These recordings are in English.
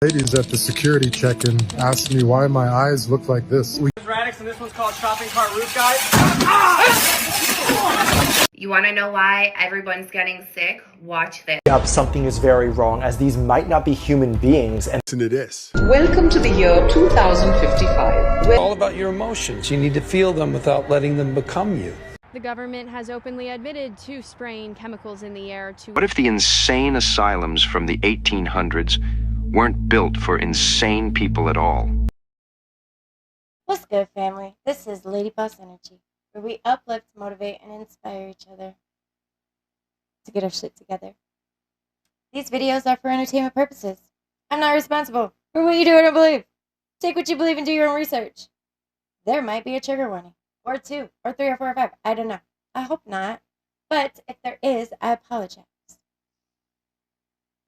Ladies at the security check-in asked me why my eyes look like this. Radix, and this one's called Shopping Cart Roof Guide. You want to know why everyone's getting sick? Watch this. Something is very wrong, as these might not be human beings. And Listen to this. Welcome to the year 2055. All about your emotions. You need to feel them without letting them become you. The government has openly admitted to spraying chemicals in the air to... What if the insane asylums from the 1800s weren't built for insane people at all? What's good, family? This is Lady Boss Energy, where we uplift, motivate, and inspire each other to get our shit together. These videos are for entertainment purposes. I'm not responsible for what you do or don't believe. Take what you believe and do your own research. There might be a trigger warning, or 2, or 3, or 4, or 5. I don't know. I hope not. But if there is, I apologize.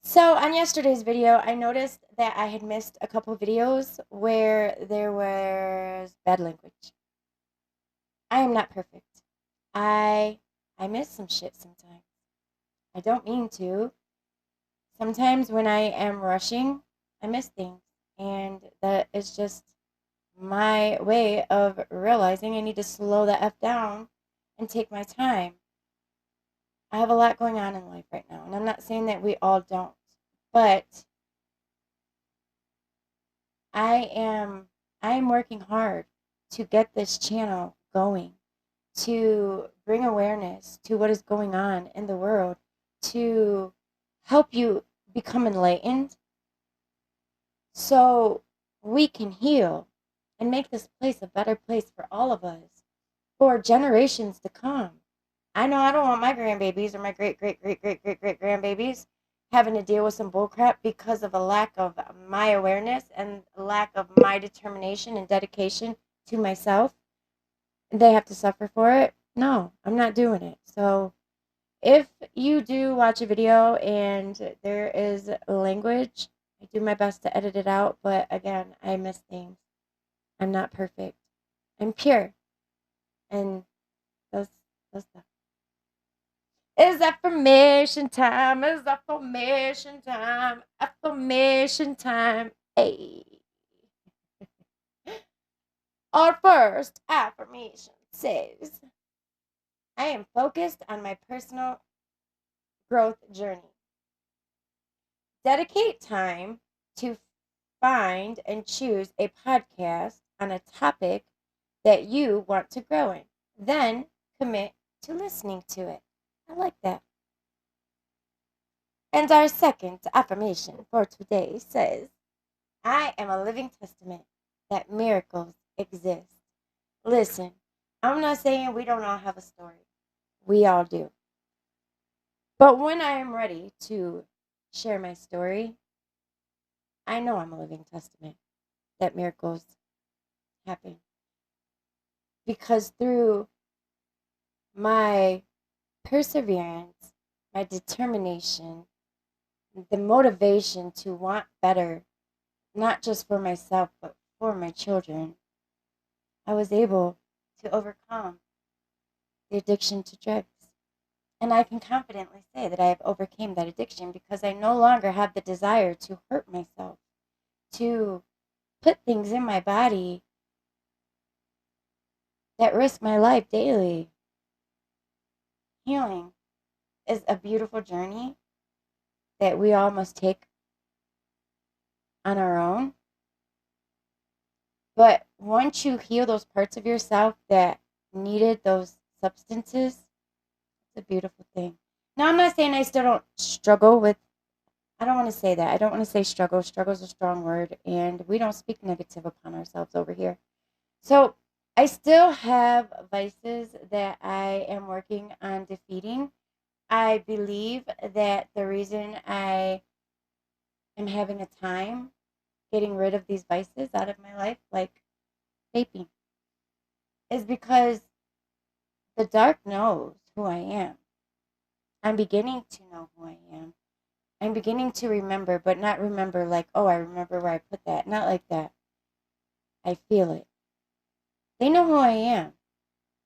So on yesterday's video, I noticed that I had missed a couple videos where there was bad language. I am not perfect. I miss some shit sometimes. I don't mean to. Sometimes when I am rushing, I miss things. And that is just my way of realizing I need to slow the F down and take my time. I have a lot going on in life right now, and I'm not saying that we all don't, but I am working hard to get this channel going, to bring awareness to what is going on in the world, to help you become enlightened so we can heal and make this place a better place for all of us, for generations to come. I know I don't want my grandbabies or my great-great-great-great-great-great-grandbabies having to deal with some bullcrap because of a lack of my awareness and lack of my determination and dedication to myself. They have to suffer for it. No, I'm not doing it. So if you do watch a video and there is language, I do my best to edit it out. But again, I miss things. I'm not perfect. I'm pure. And those stuff. It's affirmation time. It's affirmation time. Affirmation time. Hey. Our first affirmation says, I am focused on my personal growth journey. Dedicate time to find and choose a podcast on a topic that you want to grow in. Then commit to listening to it. I like that. And our second affirmation for today says, I am a living testament that miracles exist. Listen, I'm not saying we don't all have a story. We all do. But when I am ready to share my story, I know I'm a living testament that miracles happen. Because through my perseverance, my determination, the motivation to want better, not just for myself, but for my children, I was able to overcome the addiction to drugs. And I can confidently say that I have overcame that addiction because I no longer have the desire to hurt myself, to put things in my body that risk my life daily. Healing is a beautiful journey that we all must take on our own. But once you heal those parts of yourself that needed those substances, it's a beautiful thing. Now, I'm not saying I still don't struggle with, I don't want to say that. I don't want to say struggle. Struggle is a strong word, and we don't speak negative upon ourselves over here. So I still have vices that I am working on defeating. I believe that the reason I am having a time getting rid of these vices out of my life, like vaping, is because the dark knows who I am. I'm beginning to know who I am. I'm beginning to remember, but not remember like, oh, I remember where I put that. Not like that. I feel it. They know who I am,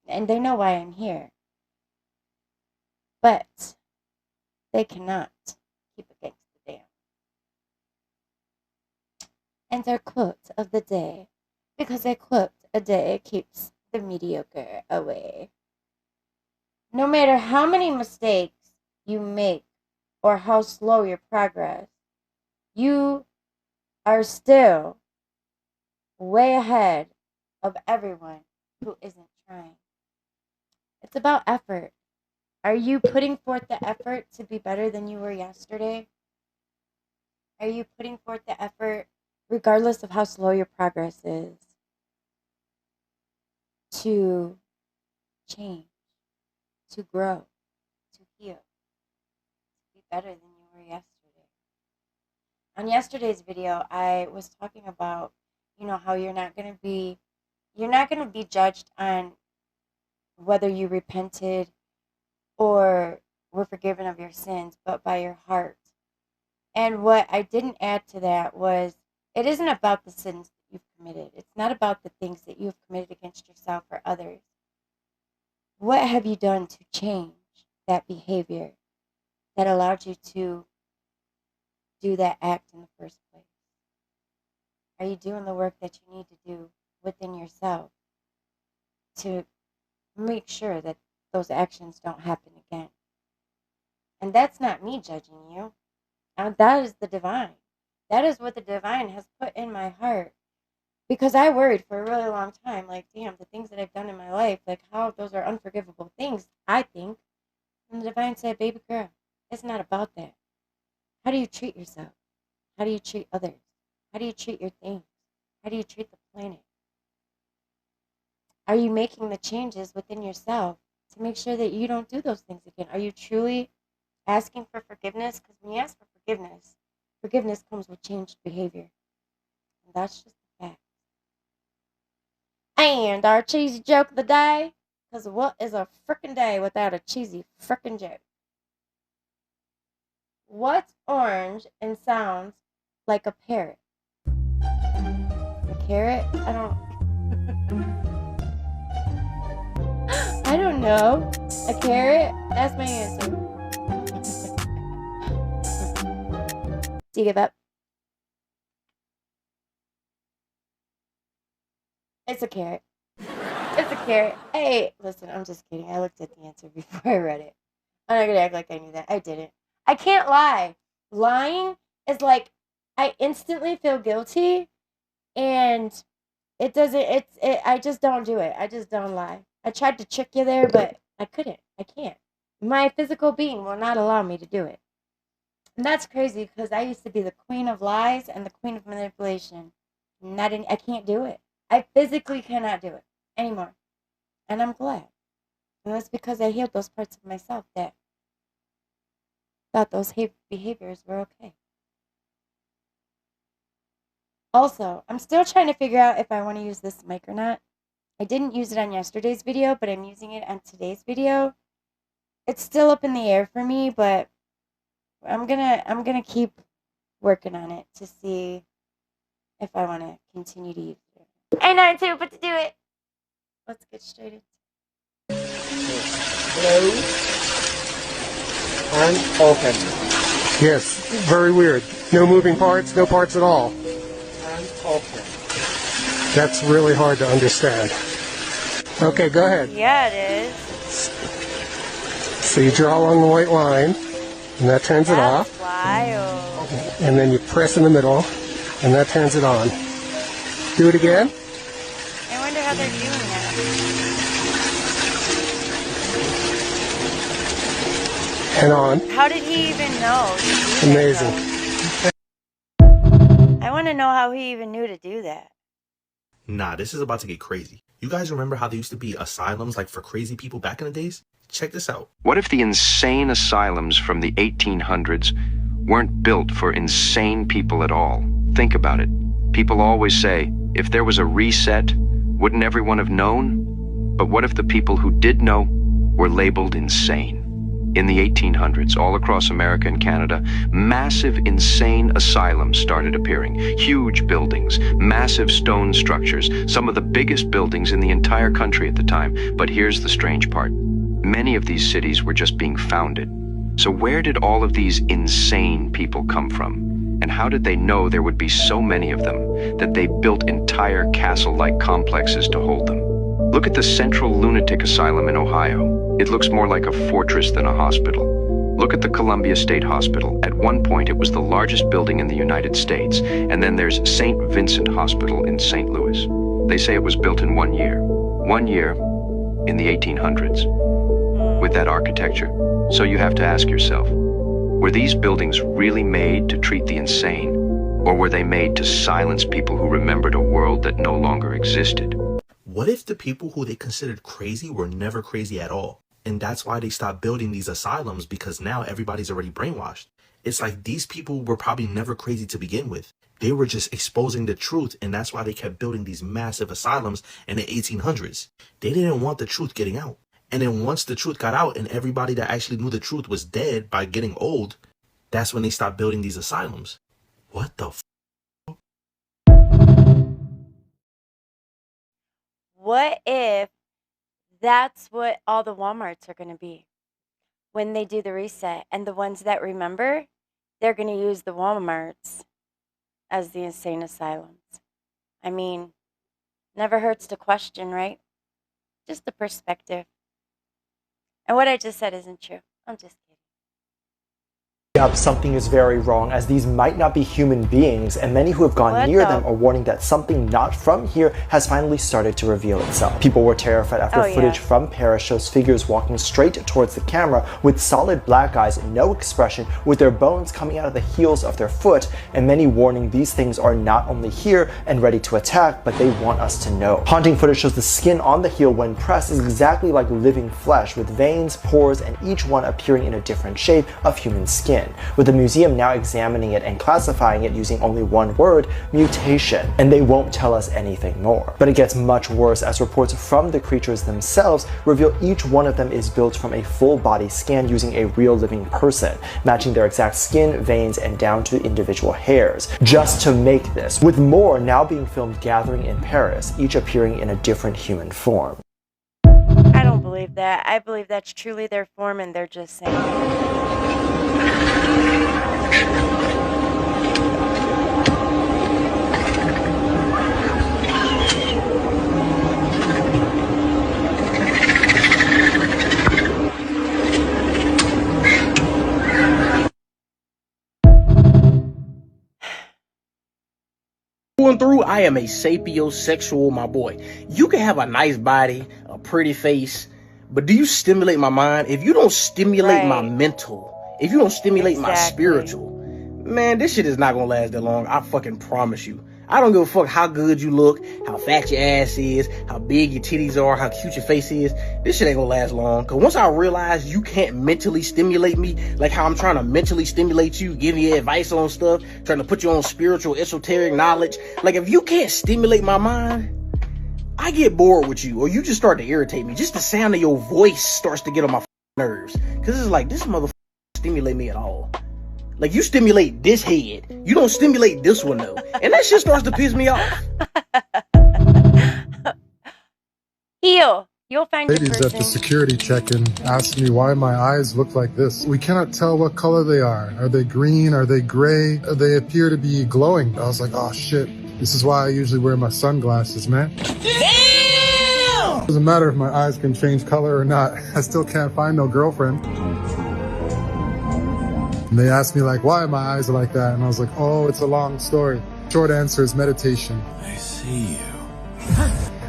and they know why I'm here. But they cannot keep against the dam. And our quote of the day, because a quote a day keeps the mediocre away. No matter how many mistakes you make or how slow your progress, you are still way ahead of everyone who isn't trying. It's about effort. Are you putting forth the effort to be better than you were yesterday? Are you putting forth the effort, regardless of how slow your progress is, to change, to grow, to heal, to be better than you were yesterday? On yesterday's video, I was talking about, how you're not going to be judged on whether you repented or were forgiven of your sins, but by your heart. And what I didn't add to that was, it isn't about the sins that you've committed. It's not about the things that you've committed against yourself or others. What have you done to change that behavior that allowed you to do that act in the first place? Are you doing the work that you need to do within yourself to make sure that those actions don't happen again? And that's not me judging you. That is the divine. That is what the divine has put in my heart. Because I worried for a really long time, like, damn, the things that I've done in my life, like how those are unforgivable things, I think. And the divine said, baby girl, it's not about that. How do you treat yourself? How do you treat others? How do you treat your things? How do you treat the planet? Are you making the changes within yourself to make sure that you don't do those things again? Are you truly asking for forgiveness? Because when you ask for forgiveness, forgiveness comes with changed behavior. And that's just the fact. And our cheesy joke of the day, because what is a frickin' day without a cheesy frickin' joke? What's orange and sounds like a parrot? A carrot? I don't know. A carrot? That's my answer. Do you give up? It's a carrot. It's a carrot. Hey, listen, I'm just kidding. I looked at the answer before I read it. I'm not going to act like I knew that. I didn't. I can't lie. Lying is like, I instantly feel guilty, and I just don't do it. I just don't lie. I tried to trick you there, but I couldn't. I can't. My physical being will not allow me to do it. And that's crazy, because I used to be the queen of lies and the queen of manipulation. I can't do it. I physically cannot do it anymore. And I'm glad. And that's because I healed those parts of myself that thought those behaviors were okay. Also, I'm still trying to figure out if I want to use this mic or not. I didn't use it on yesterday's video, but I'm using it on today's video. It's still up in the air for me, but I'm gonna keep working on it to see if I want to continue to use it. I know too, but to do it, let's get straight into it. Hello. And open. Yes, very weird. No moving parts, no parts at all. And open. That's really hard to understand. Okay, go ahead. Yeah, it is. So you draw along the white line, and that turns it off. Wild. And then you press in the middle, and that turns it on. Do it again. I wonder how they're doing that. And on. How did he even know? Amazing. I want to know how he even knew to do that. Nah, this is about to get crazy. You guys remember how there used to be asylums like for crazy people back in the days? Check this out. What if the insane asylums from the 1800s weren't built for insane people at all? Think about it. People always say, if there was a reset, wouldn't everyone have known? But what if the people who did know were labeled insane? In the 1800s, all across America and Canada, massive insane asylums started appearing. Huge buildings, massive stone structures, some of the biggest buildings in the entire country at the time. But here's the strange part. Many of these cities were just being founded. So where did all of these insane people come from? And how did they know there would be so many of them that they built entire castle-like complexes to hold them? Look at the Central Lunatic Asylum in Ohio. It looks more like a fortress than a hospital. Look at the Columbia State Hospital. At one point, it was the largest building in the United States. And then there's St. Vincent Hospital in St. Louis. They say it was built in 1 year. 1 year in the 1800s. With that architecture. So you have to ask yourself, were these buildings really made to treat the insane? Or were they made to silence people who remembered a world that no longer existed? What if the people who they considered crazy were never crazy at all? And that's why they stopped building these asylums, because now everybody's already brainwashed. It's like these people were probably never crazy to begin with. They were just exposing the truth, and that's why they kept building these massive asylums in the 1800s. They didn't want the truth getting out. And then once the truth got out and everybody that actually knew the truth was dead by getting old, that's when they stopped building these asylums. What the f***? What if that's what all the Walmarts are going to be when they do the reset? And the ones that remember, they're going to use the Walmarts as the insane asylums. I mean, never hurts to question, right? Just the perspective. And what I just said isn't true. I'm just kidding. Up, something is very wrong, as these might not be human beings, and many who have gone near them are warning that something not from here has finally started to reveal itself. People were terrified after footage from Paris shows figures walking straight towards the camera with solid black eyes, no expression, with their bones coming out of the heels of their foot, and many warning these things are not only here and ready to attack, but they want us to know. Haunting footage shows the skin on the heel when pressed is exactly like living flesh, with veins, pores, and each one appearing in a different shape of human skin, with the museum now examining it and classifying it using only one word, mutation, and they won't tell us anything more. But it gets much worse as reports from the creatures themselves reveal each one of them is built from a full body scan using a real living person, matching their exact skin, veins, and down to individual hairs, just to make this, with more now being filmed gathering in Paris, each appearing in a different human form. I don't believe that. I believe that's truly their form and they're just saying. Through, I am a sapiosexual, my boy. You can have a nice body, a pretty face, but do you stimulate my mind? If you don't stimulate my mental, if you don't stimulate my spiritual, man, this shit is not gonna last that long. I fucking promise you. I don't give a fuck how good you look, how fat your ass is, how big your titties are, how cute your face is. This shit ain't gonna last long. Cause once I realize you can't mentally stimulate me, like how I'm trying to mentally stimulate you, give you advice on stuff, trying to put you on spiritual, esoteric knowledge. Like if you can't stimulate my mind, I get bored with you, or you just start to irritate me. Just the sound of your voice starts to get on my nerves. Cause it's like, this motherfucker stimulate me at all. Like, you stimulate this head. You don't stimulate this one, though. And that shit starts to piss me off. You'll find your Ladies person. at the security check-in asked me why my eyes look like this. We cannot tell what color they are. Are they green? Are they gray? They appear to be glowing. I was like, oh shit. This is why I usually wear my sunglasses, man. Damn! Doesn't matter if my eyes can change color or not. I still can't find no girlfriend. And they asked me like, why my eyes are like that? And I was like, oh, it's a long story. Short answer is meditation. I see you.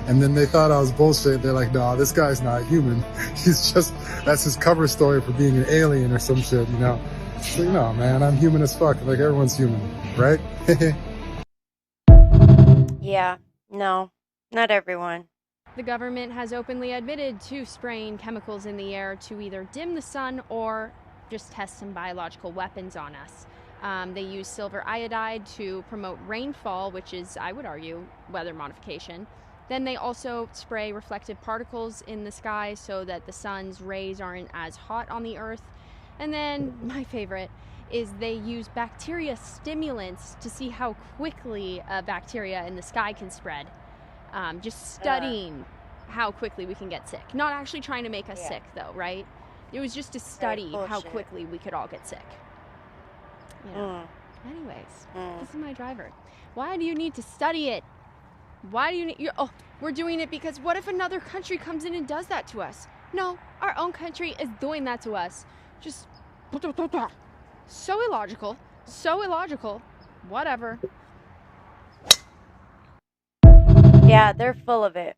And then they thought I was bullshit. They're like, nah, this guy's not human. He's just, that's his cover story for being an alien or some shit, you know? So, no, man, I'm human as fuck. Like, everyone's human, right? Yeah, no, not everyone. The government has openly admitted to spraying chemicals in the air to either dim the sun or just test some biological weapons on us. They use silver iodide to promote rainfall, which is, I would argue, weather modification. Then they also spray reflective particles in the sky so that the sun's rays aren't as hot on the earth. And then, my favorite, is they use bacteria stimulants to see how quickly bacteria in the sky can spread. Just studying how quickly we can get sick. Not actually trying to make us sick, though, right? It was just to study how quickly we could all get sick. Yeah. Anyways, this is my driver. Why do you need to study it? Why do you need... oh, we're doing it because what if another country comes in and does that to us? No, our own country is doing that to us. Just... so illogical. So illogical. Whatever. Yeah, they're full of it.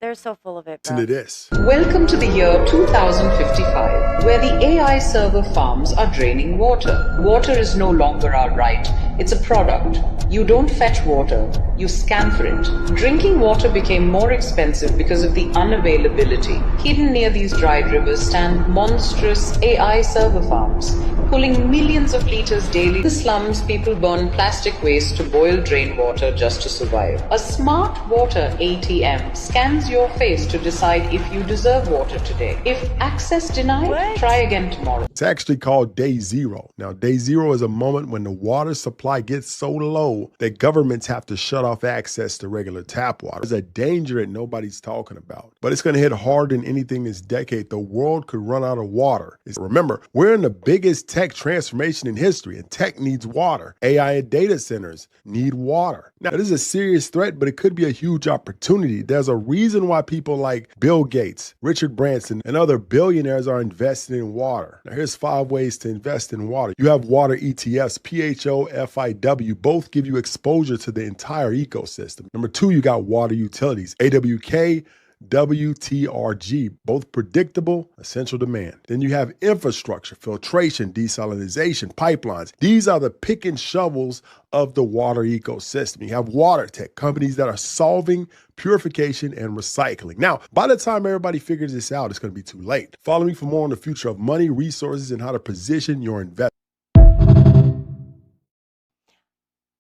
They're so full of it, bro. Listen to this. Welcome to the year 2055, where the AI server farms are draining water. Water is no longer our right, it's a product. You don't fetch water, you scan for it. Drinking water became more expensive because of the unavailability. Hidden near these dried rivers stand monstrous AI server farms, pulling millions of liters daily. In the slums, people burn plastic waste to boil drain water just to survive. A smart water ATM scans your face to decide if you deserve water today. If access denied, try again tomorrow. It's actually called Day Zero. Now, Day Zero is a moment when the water supply gets so low that governments have to shut off access to regular tap water. There's a danger that nobody's talking about, but it's going to hit harder than anything this decade. The world could run out of water. Remember, we're in the biggest tech transformation in history, and tech needs water. AI and data centers need water. Now, this is a serious threat, but it could be a huge opportunity. There's a reason why people like Bill Gates, Richard Branson, and other billionaires are investing in water. Now, here's 5 ways to invest in water. You have water ETFs, PHOFIW, both give you exposure to the entire ecosystem. Number 2, you got water utilities, AWK, WTRG, both predictable, essential demand. Then you have infrastructure, filtration, desalination, pipelines. These are the pick and shovels of the water ecosystem. You have water tech, companies that are solving purification and recycling. Now, by the time everybody figures this out, it's going to be too late. Follow me for more on the future of money, resources, and how to position your investment.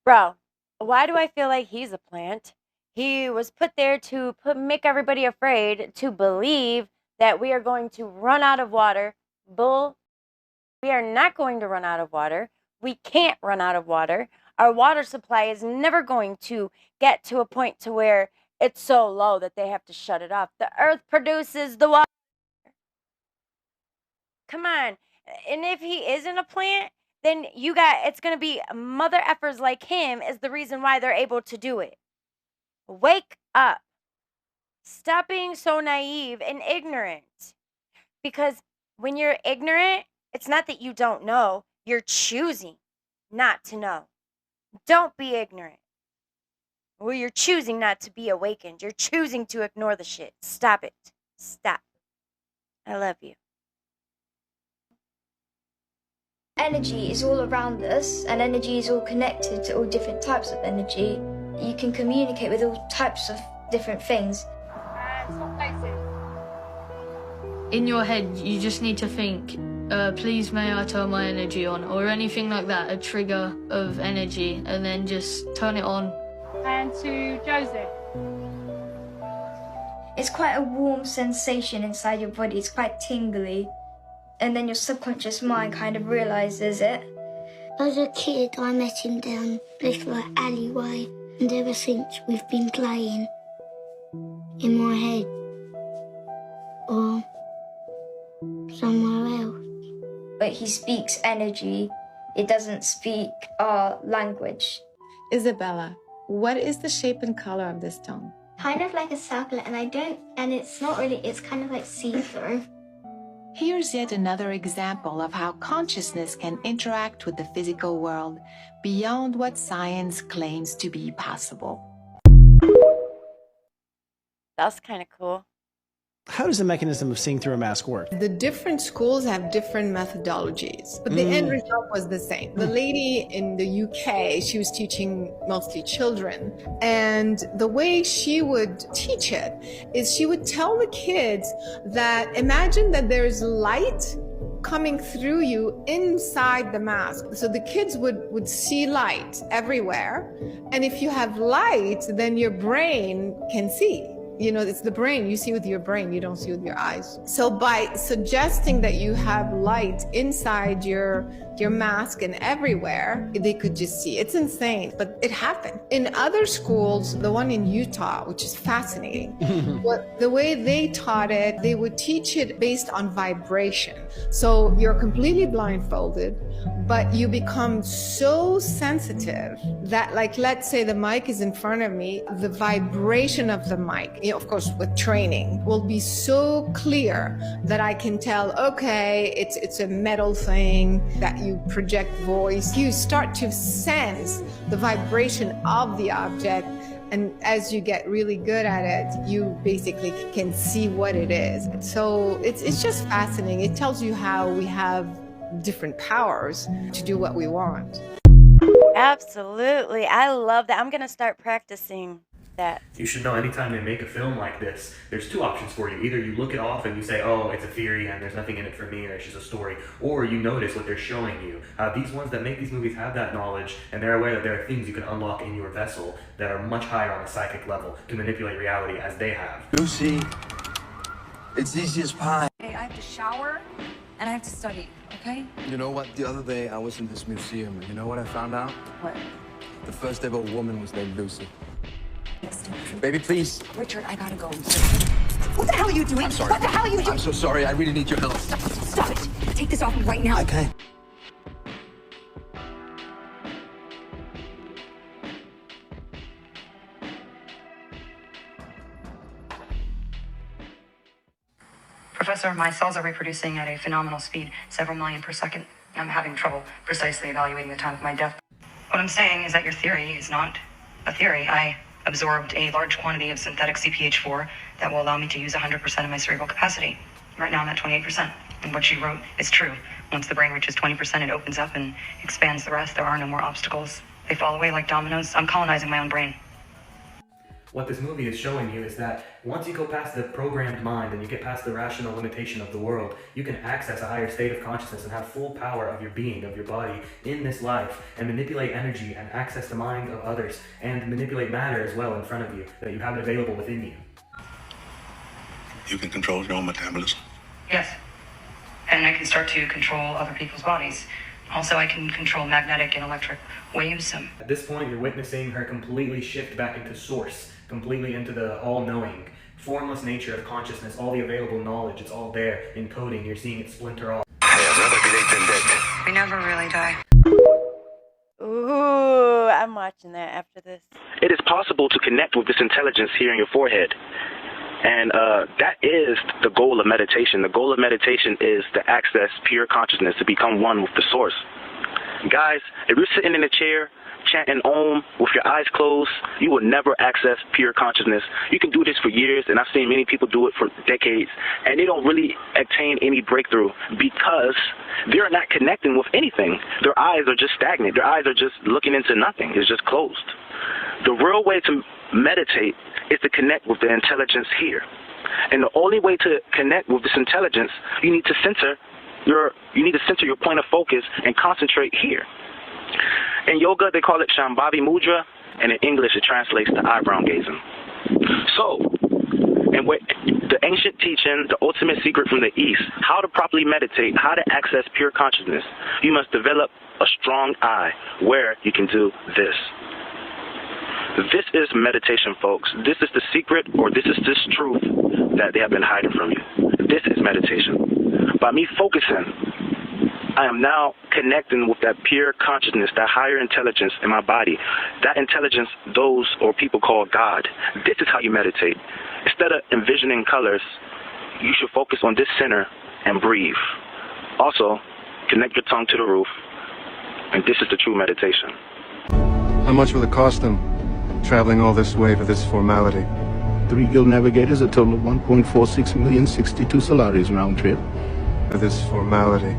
Bro, why do I feel like he's a plant? He was put there to make everybody afraid to believe that we are going to run out of water. Bull. We are not going to run out of water. We can't run out of water. Our water supply is never going to get to a point to where it's so low that they have to shut it off. The earth produces the water. Come on. And if he isn't a plant, then it's going to be mother effers like him is the reason why they're able to do it. Wake up. Stop being so naive and ignorant. Because when you're ignorant, it's not that you don't know. You're choosing not to know. Don't be ignorant. Well, you're choosing not to be awakened. You're choosing to ignore the shit. Stop it. Stop. I love you. Energy is all around us, and energy is all connected to all different types of energy. You can communicate with all types of different things. In your head, you just need to think, please may I turn my energy on, or anything like that, a trigger of energy, and then just turn it on. And to Joseph. It's quite a warm sensation inside your body, it's quite tingly, and then your subconscious mind kind of realises it. As a kid, I met him down this alleyway. And ever since, we've been playing in my head or somewhere else. But he speaks energy. It doesn't speak our language. Isabella, what is the shape and color of this stone? Kind of like a circle, and it's not really, it's kind of like see-through. Here's yet another example of how consciousness can interact with the physical world beyond what science claims to be possible. That's kind of cool. How does the mechanism of seeing through a mask work? The different schools have different methodologies, but the end result was the same. The lady in the UK, she was teaching mostly children, and the way she would teach it is she would tell the kids that imagine that there's light coming through you inside the mask. So the kids would see light everywhere, and if you have light, then your brain can see. You know, it's the brain. You see with your brain, you don't see with your eyes. So by suggesting that you have light inside your take your mask and everywhere, they could just see. It's insane, but it happened. In other schools, the one in Utah, which is fascinating, the way they taught it, they would teach it based on vibration. So you're completely blindfolded, but you become so sensitive that, like, let's say the mic is in front of me, the vibration of the mic, of course, with training, will be so clear that I can tell, okay, it's a metal thing that you project voice. You start to sense the vibration of the object. And as you get really good at it, you basically can see what it is. So it's just fascinating. It tells you how we have different powers to do what we want. Absolutely. I love that. I'm going to start practicing that. You should know anytime they make a film like this, there's two options for you. Either you look it off and you say, oh, it's a theory and there's nothing in it for me and it's just a story, or you notice what they're showing you. These ones that make these movies have that knowledge, and they're aware that there are things you can unlock in your vessel that are much higher on a psychic level to manipulate reality as they have. Lucy, it's easy as pie. Hey, I have to shower and I have to study, okay? You know what? The other day I was in this museum, and you know what I found out? What? The first ever woman was named Lucy. Baby, please. Richard, I gotta go. What the hell are you doing? I'm sorry. What the hell are you doing? I'm so sorry. I really need your help. Stop it. Take this off me right now. Okay. Professor, my cells are reproducing at a phenomenal speed, several million per second. I'm having trouble precisely evaluating the time of my death. What I'm saying is that your theory is not a theory. I absorbed a large quantity of synthetic CPH4 that will allow me to use 100% of my cerebral capacity. Right now I'm at 28%, and what you wrote is true. Once the brain reaches 20%, it opens up and expands the rest. There are no more obstacles. They fall away like dominoes. I'm colonizing my own brain. What this movie is showing you is that once you go past the programmed mind and you get past the rational limitation of the world, you can access a higher state of consciousness and have full power of your being, of your body, in this life, and manipulate energy and access the mind of others, and manipulate matter as well in front of you, that you have it available within you. You can control your own metabolism? Yes. And I can start to control other people's bodies. Also, I can control magnetic and electric waves. At this point, you're witnessing her completely shift back into source, completely into the all-knowing, formless nature of consciousness, all the available knowledge, it's all there, encoding, you're seeing it splinter off. We never really die. Ooh, I'm watching that after this. It is possible to connect with this intelligence here in your forehead. And that is the goal of meditation. The goal of meditation is to access pure consciousness, to become one with the source. Guys, if you're sitting in a chair chanting Om with your eyes closed, you will never access pure consciousness. You can do this for years, and I've seen many people do it for decades, and they don't really attain any breakthrough because they're not connecting with anything. Their eyes are just stagnant. Their eyes are just looking into nothing. It's just closed. The real way to meditate is to connect with the intelligence here. And the only way to connect with this intelligence, you need to center your point of focus and concentrate here. In yoga, they call it Shambhavi Mudra, and in English, it translates to eyebrow gazing. So, and the ancient teaching, the ultimate secret from the East, how to properly meditate, how to access pure consciousness, you must develop a strong eye where you can do this. This is meditation, folks. This is the secret, or this is this truth that they have been hiding from you. This is meditation. By me focusing, I am now connecting with that pure consciousness, that higher intelligence in my body. That intelligence, those or people call God. This is how you meditate. Instead of envisioning colors, you should focus on this center and breathe. Also, connect your tongue to the roof, and this is the true meditation. How much will it cost them, traveling all this way for this formality? 3 guild navigators, a total of 1.46 million, 62 salaries round trip. For this formality.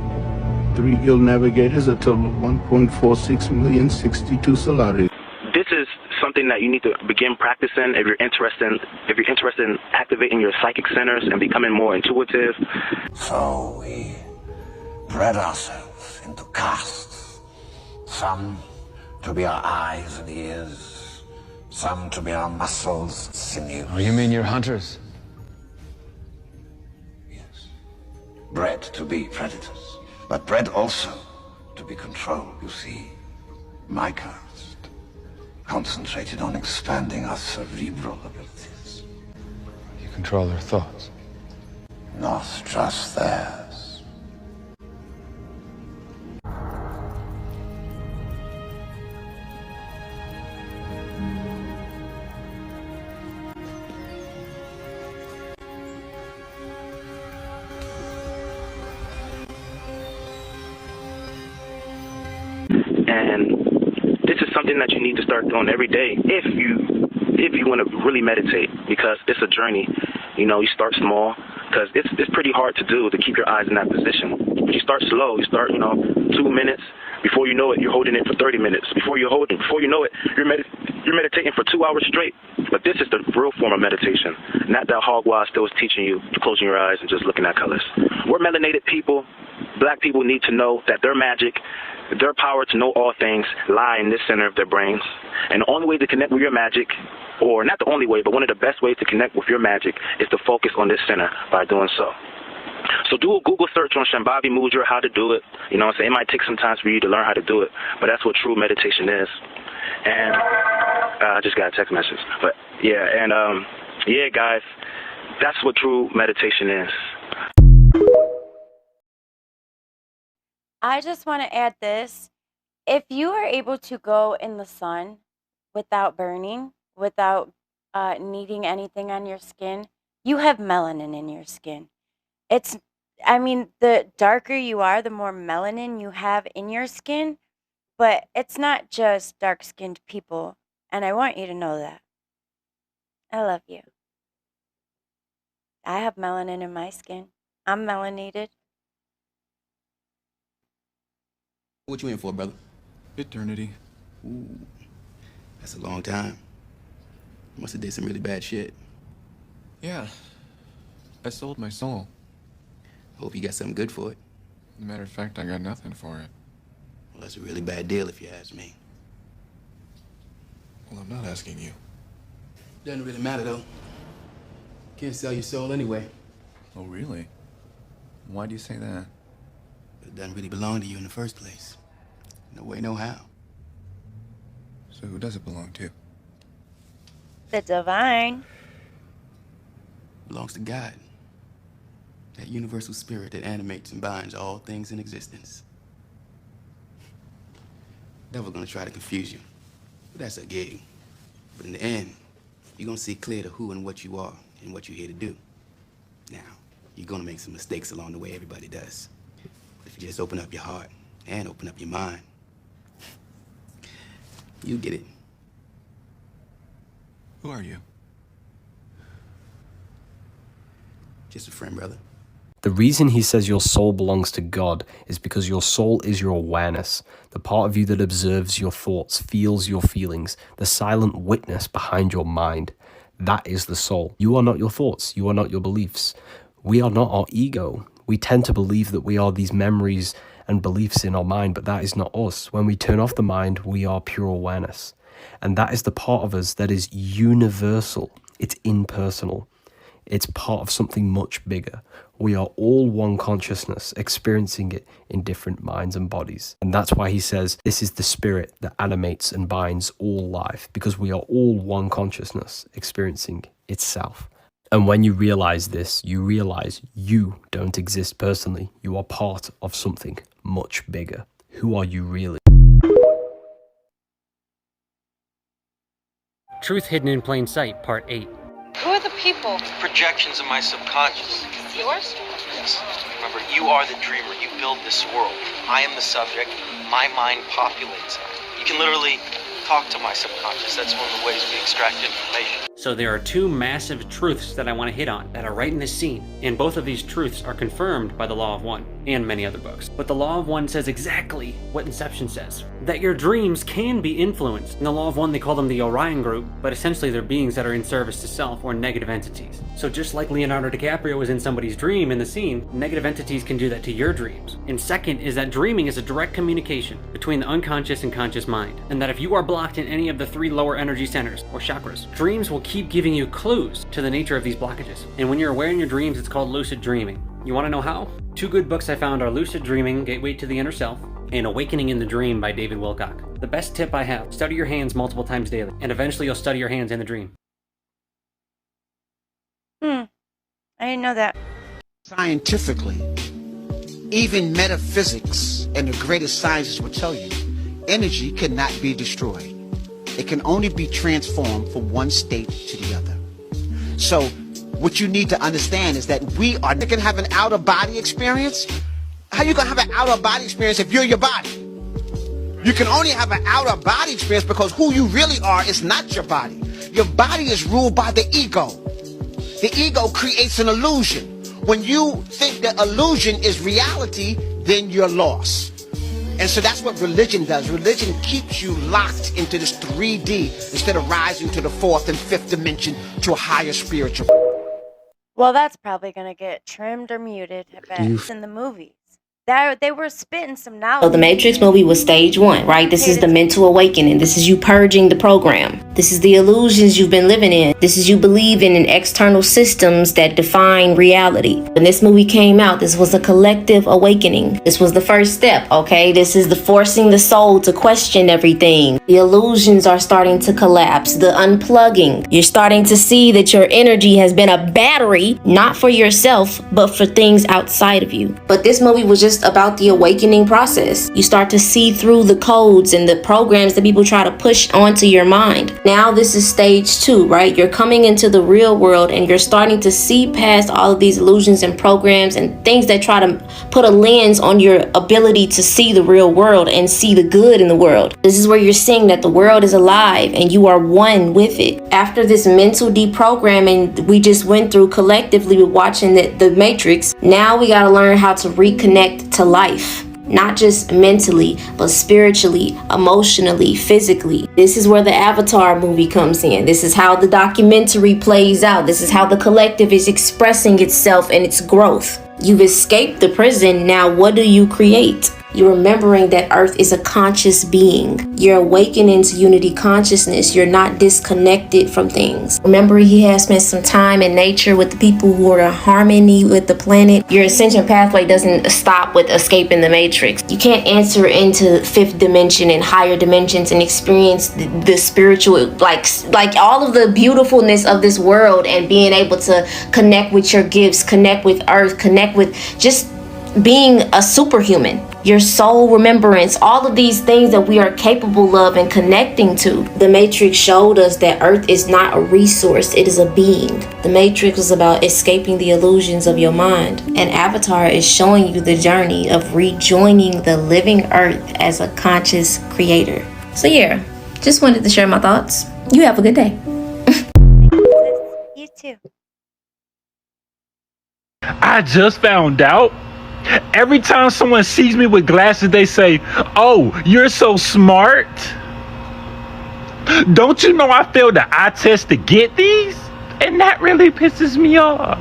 3 guild navigators, a total of 1.46 million, 62 salaries. This is something that you need to begin practicing if you're interested in activating your psychic centers and becoming more intuitive. So we bred ourselves into castes. Some to be our eyes and ears, some to be our muscles and sinews. Oh, you mean you're hunters? Yes. Bred to be predators, but bred also to be controlled, you see. My cast concentrated on expanding our cerebral abilities. You control their thoughts. Not just theirs. And this is something that you need to start doing every day if you want to really meditate, because it's a journey. You know, you start small, because it's pretty hard to do, to keep your eyes in that position. But you start slow. You start, 2 minutes. Before you know it, you're holding it for 30 minutes. Before you know it, you're meditating for 2 hours straight. But this is the real form of meditation, not that hogwash still is teaching you closing your eyes and just looking at colors. We're melanated people. Black people need to know that their magic, their power to know all things, lie in this center of their brains. And the only way to connect with your magic, or not the only way, but one of the best ways to connect with your magic, is to focus on this center by doing so. So do a Google search on Shambhavi Mudra, how to do it. You know what I'm saying? It might take some time for you to learn how to do it, but that's what true meditation is. And I just got a text message. But yeah, and yeah, guys, that's what true meditation is. I just want to add this. If you are able to go in the sun without burning, without needing anything on your skin, you have melanin in your skin. The darker you are, the more melanin you have in your skin, but it's not just dark-skinned people, and I want you to know that. I love you. I have melanin in my skin. I'm melanated. What you in for, brother? Eternity. Ooh, that's a long time. You must have did some really bad shit. Yeah. I sold my soul. Hope you got something good for it. As a matter of fact, I got nothing for it. Well, that's a really bad deal if you ask me. Well, I'm not asking you. Doesn't really matter, though. Can't sell your soul anyway. Oh, really? Why do you say that? It doesn't really belong to you in the first place. No way, no how. So who does it belong to? The divine. Belongs to God. That universal spirit that animates and binds all things in existence. Devil's gonna try to confuse you, but that's a gig. But in the end, you're gonna see clear to who and what you are and what you're here to do. Now, you're gonna make some mistakes along the way, everybody does. But if you just open up your heart and open up your mind, you get it. Who are you? Just a friend, brother. The reason he says your soul belongs to God is because your soul is your awareness, the part of you that observes your thoughts, feels your feelings, the silent witness behind your mind. That is the soul. You are not your thoughts. You are not your beliefs. We are not our ego. We tend to believe that we are these memories and beliefs in our mind, but that is not us. When we turn off the mind, we are pure awareness. And that is the part of us that is universal. It's impersonal. It's part of something much bigger. We are all one consciousness, experiencing it in different minds and bodies. And that's why he says this is the spirit that animates and binds all life, because we are all one consciousness experiencing itself. And when you realize this, you realize you don't exist personally. You are part of something much bigger. Who are you really? Truth Hidden in Plain Sight, Part 8. Who are the people? Projections of my subconscious. Yours? Yes. Remember, you are the dreamer. You build this world. I am the subject. My mind populates it. You can literally talk to my subconscious. That's one of the ways we extract information. So there are two massive truths that I want to hit on that are right in this scene, and both of these truths are confirmed by the Law of One and many other books. But the Law of One says exactly what Inception says, that your dreams can be influenced. In the Law of One, they call them the Orion Group, but essentially they're beings that are in service to self or negative entities. So just like Leonardo DiCaprio was in somebody's dream in the scene, negative entities can do that to your dreams. And second is that dreaming is a direct communication between the unconscious and conscious mind, and that if you are blocked in any of the 3 lower energy centers or chakras, dreams will keep giving you clues to the nature of these blockages. And when you're aware in your dreams, it's called lucid dreaming. You want to know how? 2 good books I found are Lucid Dreaming, Gateway to the Inner Self, and Awakening in the Dream by David Wilcock. The best tip I have, study your hands multiple times daily, and eventually you'll study your hands in the dream. I didn't know that. Scientifically, even metaphysics and the greatest scientists will tell you, energy cannot be destroyed. It can only be transformed from one state to the other. So what you need to understand is that we can have an outer body experience. How you gonna have an outer body experience if you're your body? You can only have an outer body experience because who you really are is not your body. Your body is ruled by the ego. The ego creates an illusion. When you think that illusion is reality, then you're lost. And so that's what religion does. Religion keeps you locked into this 3D instead of rising to the 4th and 5th dimension to a higher spiritual. Well, that's probably going to get trimmed or muted, I bet, in the movies. They were spitting some knowledge. So the Matrix movie was stage 1, right? This is the mental awakening. This is you purging the program. This is the illusions you've been living in. This is you believing in external systems that define reality. When this movie came out, this was a collective awakening. This was the first step, okay? This is the forcing the soul to question everything. The illusions are starting to collapse, the unplugging. You're starting to see that your energy has been a battery, not for yourself, but for things outside of you. But this movie was just about the awakening process. You start to see through the codes and the programs that people try to push onto your mind. Now this is stage 2, right? You're coming into the real world and you're starting to see past all of these illusions and programs and things that try to put a lens on your ability to see the real world and see the good in the world. This is where you're seeing that the world is alive and you are one with it. After this mental deprogramming we just went through collectively with watching the Matrix, now we got to learn how to reconnect to life, not just mentally, but spiritually, emotionally, physically. This is where the Avatar movie comes in. This is how the documentary plays out. This is how the collective is expressing itself and its growth. You've escaped the prison. Now what do you create? You're remembering that Earth is a conscious being. You're awakening to unity consciousness. You're not disconnected from things. Remember, he has spent some time in nature with the people who are in harmony with the planet. Your ascension pathway doesn't stop with escaping the Matrix. You can't enter into 5th dimension and higher dimensions and experience the spiritual, like all of the beautifulness of this world and being able to connect with your gifts, connect with Earth, connect with just being a superhuman. Your soul remembrance, all of these things that we are capable of and connecting to. The Matrix showed us that Earth is not a resource, it is a being. The Matrix was about escaping the illusions of your mind. And Avatar is showing you the journey of rejoining the living Earth as a conscious creator. So yeah, just wanted to share my thoughts. You have a good day. You too. I just found out. Every time someone sees me with glasses, they say, "Oh, you're so smart." Don't you know I failed the eye test to get these? And that really pisses me off.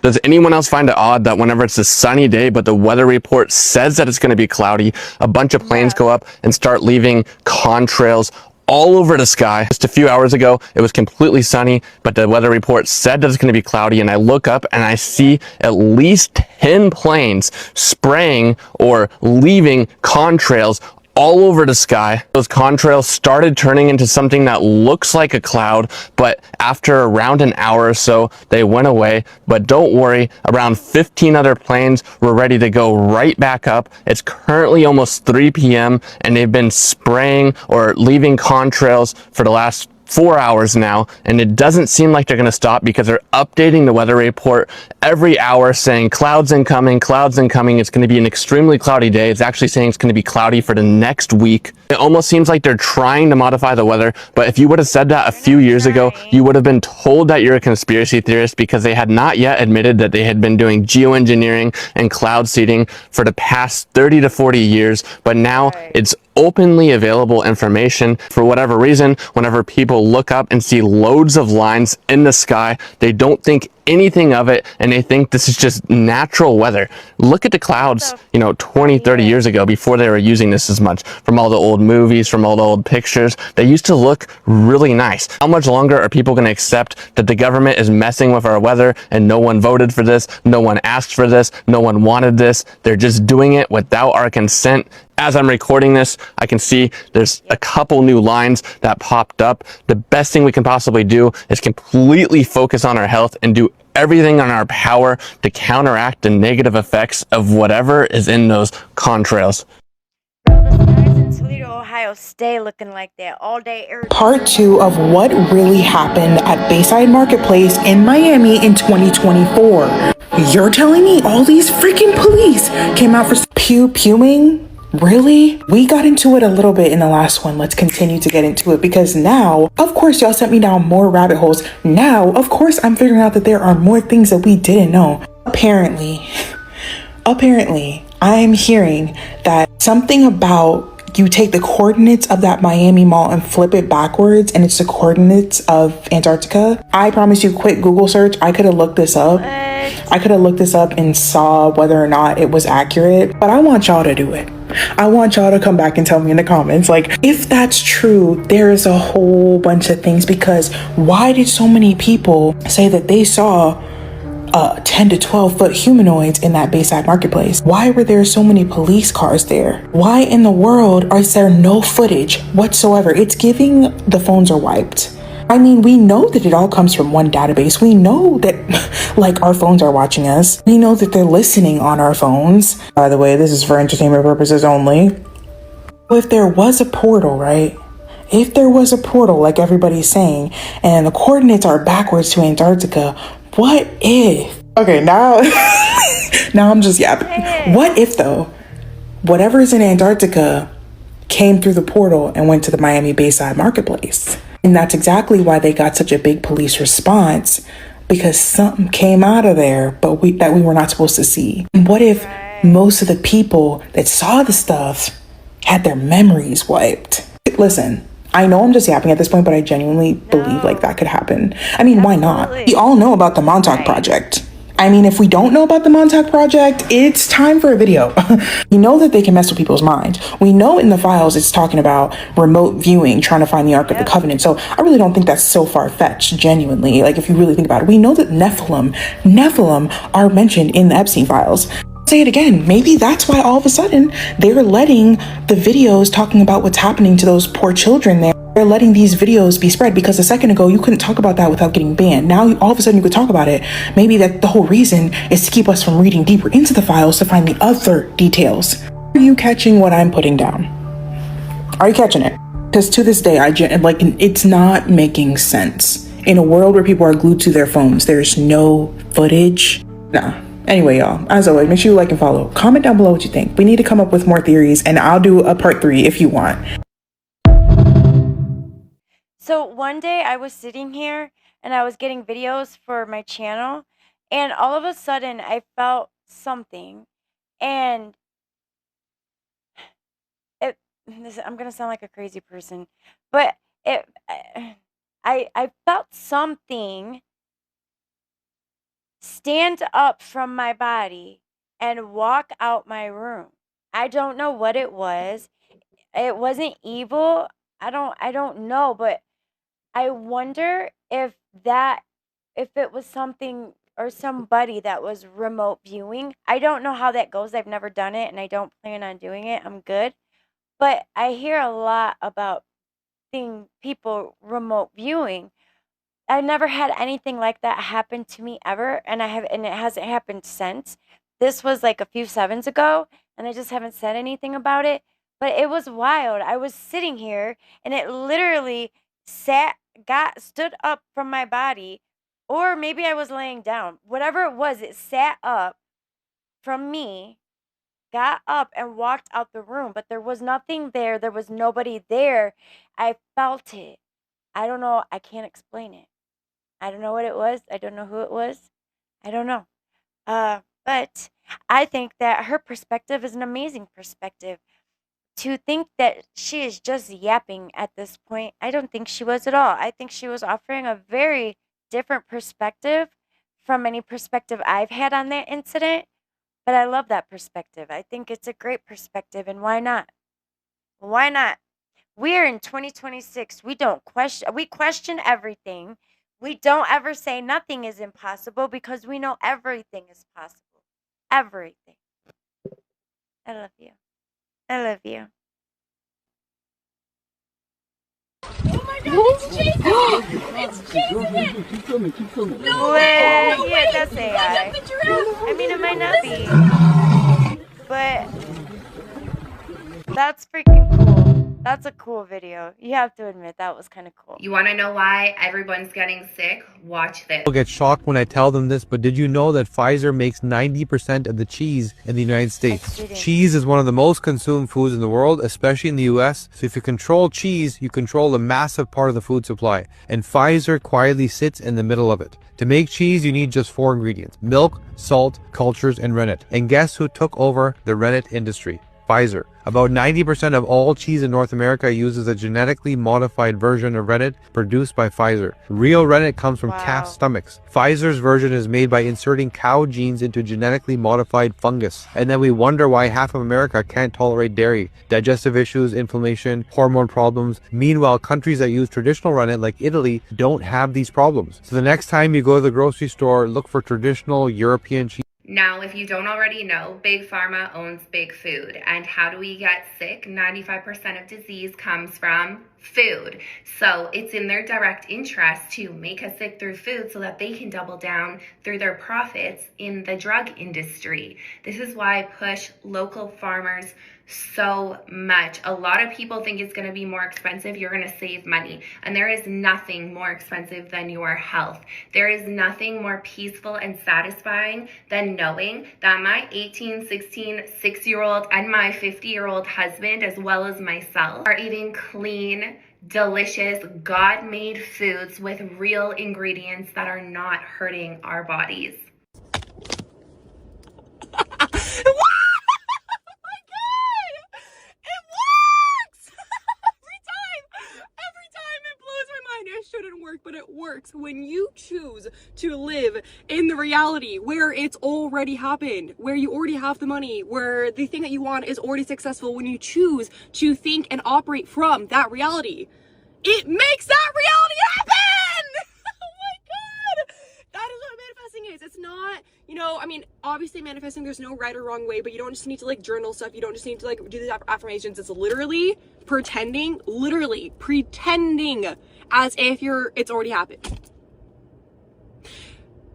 Does anyone else find it odd that whenever it's a sunny day, but the weather report says that it's going to be cloudy, a bunch of planes go up and start leaving contrails all over the sky? Just a few hours ago, it was completely sunny, but the weather report said that it's going to be cloudy, and I look up and I see at least 10 planes spraying or leaving contrails all over the sky. Those contrails started turning into something that looks like a cloud, but after around an hour or so, they went away. But don't worry, around 15 other planes were ready to go right back up. It's currently almost 3 p.m. and they've been spraying or leaving contrails for the last 4 hours now, and it doesn't seem like they're going to stop because they're updating the weather report every hour saying clouds incoming, clouds incoming. It's going to be an extremely cloudy day. It's actually saying it's going to be cloudy for the next week. It almost seems like they're trying to modify the weather, but if you would have said that a few years ago, you would have been told that you're a conspiracy theorist because they had not yet admitted that they had been doing geoengineering and cloud seeding for the past 30 to 40 years, but now it's openly available information. For whatever reason, whenever people look up and see loads of lines in the sky, they don't think anything of it, and they think this is just natural weather. Look at the clouds, 20, 30 years ago, before they were using this as much. From all the old movies, from all the old pictures, they used to look really nice. How much longer are people going to accept that the government is messing with our weather and no one voted for this, no one asked for this, no one wanted this, they're just doing it without our consent? As I'm recording this, I can see there's a couple new lines that popped up. The best thing we can possibly do is completely focus on our health and do everything in our power to counteract the negative effects of whatever is in those contrails. Toledo, Ohio, stay looking like that all day, every day. Part 2 of what really happened at Bayside Marketplace in Miami in 2024. You're telling me all these freaking police came out for pewing? Really? We got into it a little bit in the last one. Let's continue to get into it, because now, of course, y'all sent me down more rabbit holes. Now, of course, I'm figuring out that there are more things that we didn't know. Apparently, I'm hearing that something about you take the coordinates of that Miami mall and flip it backwards, and it's the coordinates of Antarctica. I promise you, quick Google search, I could have looked this up. I could have looked this up and saw whether or not it was accurate, but I want y'all to do it. I want y'all to come back and tell me in the comments, like, if that's true. There is a whole bunch of things, because why did so many people say that they saw 10 to 12 foot humanoids in that Bayside Marketplace? Why were there so many police cars there? Why in the world is there no footage whatsoever? It's giving the phones are wiped. I mean, we know that it all comes from one database. We know that, like, our phones are watching us. We know that they're listening on our phones. By the way, this is for entertainment purposes only. If there was a portal, right? If there was a portal, like everybody's saying, and the coordinates are backwards to Antarctica, what if? Okay, now, now I'm just yapping. What if, though, whatever is in Antarctica came through the portal and went to the Miami Bayside Marketplace? And that's exactly why they got such a big police response, because something came out of there, but that we were not supposed to see. And what if most of the people that saw the stuff had their memories wiped? Listen, I know I'm just yapping at this point, but I genuinely believe like that could happen. I mean, why not? We all know about the Montauk Project. I mean, if we don't know about the Montauk Project, it's time for a video. We know that they can mess with people's minds. We know in the files it's talking about remote viewing, trying to find the Ark of the Covenant. So I really don't think that's so far-fetched, genuinely. Like, if you really think about it, we know that Nephilim are mentioned in the Epstein files. Say it again, maybe that's why all of a sudden they're letting the videos talking about what's happening to those poor children there. They're letting these videos be spread, because a second ago you couldn't talk about that without getting banned. Now all of a sudden you could talk about it. Maybe that the whole reason is to keep us from reading deeper into the files to find the other details. Are you catching what I'm putting down? Are you catching it? Because to this day, it's not making sense. In a world where people are glued to their phones, there's no footage. Nah. Anyway, y'all, as always, make sure you like and follow. Comment down below what you think. We need to come up with more theories, and I'll do a part 3 if you want. So one day I was sitting here and I was getting videos for my channel, and all of a sudden I felt something, and I'm gonna sound like a crazy person, but I felt something stand up from my body and walk out my room. I don't know what it was. It wasn't evil. I don't know, but I wonder if it was something or somebody that was remote viewing. I don't know how that goes. I've never done it and I don't plan on doing it. I'm good. But I hear a lot about people remote viewing. I never had anything like that happen to me ever, and it hasn't happened since. This was like a few sevens ago, and I just haven't said anything about it. But it was wild. I was sitting here, and it literally stood up from my body, or maybe I was laying down. Whatever it was, it sat up from me, got up, and walked out the room. But there was nothing there. There was nobody there. I felt it. I don't know. I can't explain it. I don't know what it was. I don't know who it was. I don't know. But I think that her perspective is an amazing perspective. To think that she is just yapping at this point, I don't think she was at all. I think she was offering a very different perspective from any perspective I've had on that incident, but I love that perspective. I think it's a great perspective, and why not? Why not? We're in 2026. We question everything. We don't ever say nothing is impossible because we know everything is possible. Everything. I love you. I love you. Oh my god, it's chasing me! It's chasing me! Keep filming, keep filming. No way! way. No Yeah, way! that's Look AI. at the giraffe! I mean, it might not be, but that's freaking cool. That's a cool video. You have to admit that was kind of cool. You want to know why everyone's getting sick? Watch this. People get shocked when I tell them this, but did you know that Pfizer makes 90% of the cheese in the United States? Cheese is one of the most consumed foods in the world, especially in the US. So if you control cheese, you control a massive part of the food supply. And Pfizer quietly sits in the middle of it. To make cheese, you need just 4 ingredients: milk, salt, cultures, and rennet. And guess who took over the rennet industry? Pfizer. About 90% of all cheese in North America uses a genetically modified version of rennet produced by Pfizer. Real rennet comes from calf stomachs. Pfizer's version is made by inserting cow genes into genetically modified fungus. And then we wonder why half of America can't tolerate dairy. Digestive issues, inflammation, hormone problems. Meanwhile, countries that use traditional rennet like Italy don't have these problems. So the next time you go to the grocery store, look for traditional European cheese. Now, if you don't already know, Big Pharma owns Big Food. And how do we get sick? 95% of disease comes from food. So it's in their direct interest to make us sick through food so that they can double down through their profits in the drug industry. This is why I push local farmers so much. A lot of people think it's going to be more expensive. You're going to save money. And there is nothing more expensive than your health. There is nothing more peaceful and satisfying than knowing that my 18, 16, 6-year-old and my 50-year-old husband, as well as myself, are eating clean, delicious, God-made foods with real ingredients that are not hurting our bodies. It shouldn't work, but it works when you choose to live in the reality where it's already happened, where you already have the money, where the thing that you want is already successful. When you choose to think and operate from that reality, it makes that reality happen. Oh my god, that is what manifesting is. It's not, you know, I mean, obviously manifesting, there's no right or wrong way, but you don't just need to like journal stuff. You don't just need to like do these affirmations. It's literally pretending as if it's already happened.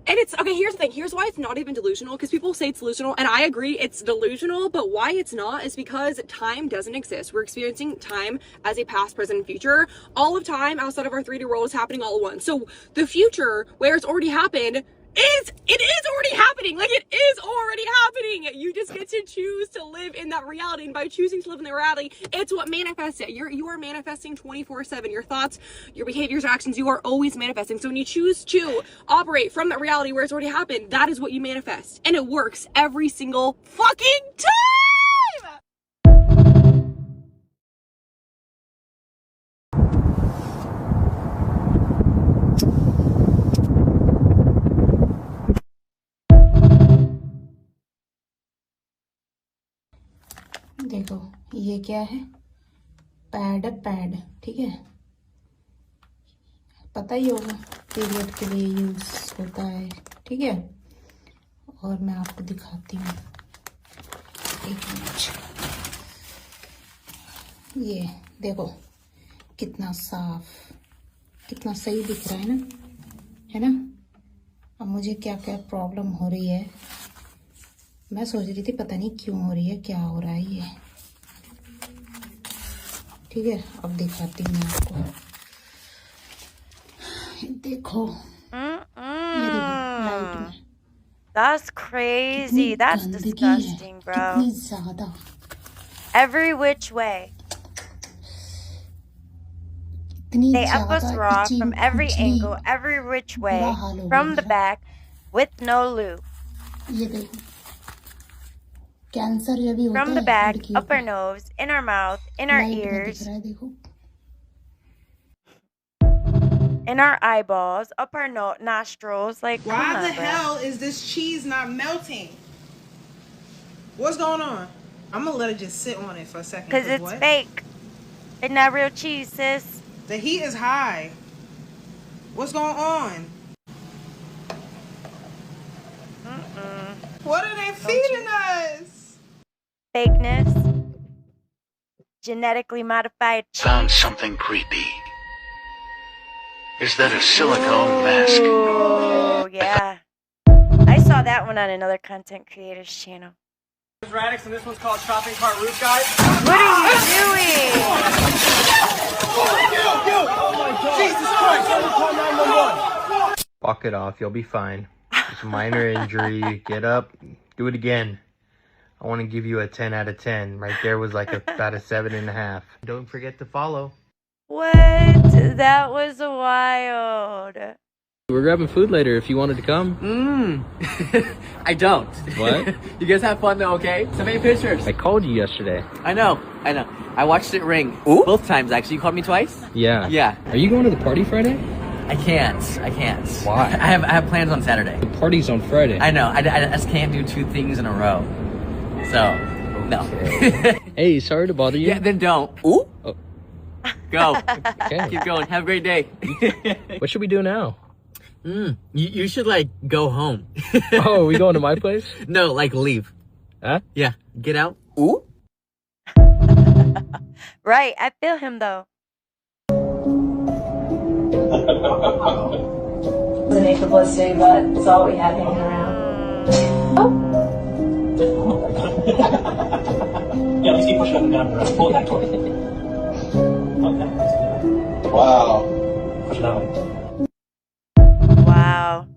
And it's, okay, here's the thing. Here's why it's not even delusional, because people say it's delusional, and I agree it's delusional, but why it's not is because time doesn't exist. We're experiencing time as a past, present, and future. All of time outside of our 3D world is happening all at once. So the future, where it's already happened, it is already happening. Like, it is already happening. You just get to choose to live in that reality, and by choosing to live in the reality, it's what manifests it. You are manifesting 24/7. Your thoughts, your behaviors, your actions, you are always manifesting. So when you choose to operate from that reality where it's already happened, that is what you manifest, and it works every single fucking time. देखो ये क्या है, pad ठीक है, पता ही होगा period के लिए यूज होता है, ठीक है। और मैं आपको दिखाती हूँ, एक मिनट, ये देखो कितना साफ, कितना सही दिख रहा है ना। अब मुझे क्या क्या प्रॉब्लम हो रही है, मैं सोच रही थी पता नहीं क्यों हो रही है, क्या हो रहा है ये, ठीक है। अब दिखाती हूँ मैं आपको, देखो ये देखो लाइट में, That's crazy. That's disgusting, bro. कितनी ज़्यादा, Every which way. They up us raw from every angle, every which way, from the back, with no lube. ये देखो कैंसर जब भी होता है From the back, लड़कियों up our nose, in our mouth, in our light में ears, दिख रहा है, देखो in our eyeballs, up our nostrils. Like, Why come on, the bro. hell is this cheese not melting? What's going on? I'm gonna let it just sit on it for a second. Because it's what? fake. It's not real cheese, sis. The heat is high. What's going on? What are they feeding us? Fakeness. Genetically modified cheese. Found something creepy. Is that a silicone mask? Oh, yeah. I saw that one on another content creator's channel. Radix, and this one's called Shopping Cart Roof Guide. What are you doing? Jesus Christ, someone call 911. Walk it off. You'll be fine. It's a minor injury. Get up. Do it again. I want to give you a 10 out of 10. Right there was like about a 7.5. Don't forget to follow. What? That was wild. We're grabbing food later if you wanted to come. I don't. What? You guys have fun though, okay? Send me pictures. I called you yesterday. I know. I watched it ring. Both times actually. You called me twice? Yeah. Yeah. Are you going to the party Friday? I can't. Why? I have plans on Saturday. The party's on Friday. I know. I just can't do two things in a row. So, no. Hey, sorry to bother you. Yeah, then don't. Ooh. Oh. Go. Okay. Keep going. Have a great day. What should we do now? You should like go home. Oh, are we going to my place? No, like leave. Huh? Yeah. Get out. Ooh. Right, I feel him though. The need publicity, but it's all we had hanging around. Yeah, let's keep pushing up and down. Pull it back toward me. Okay. Wow. Push it out. Wow.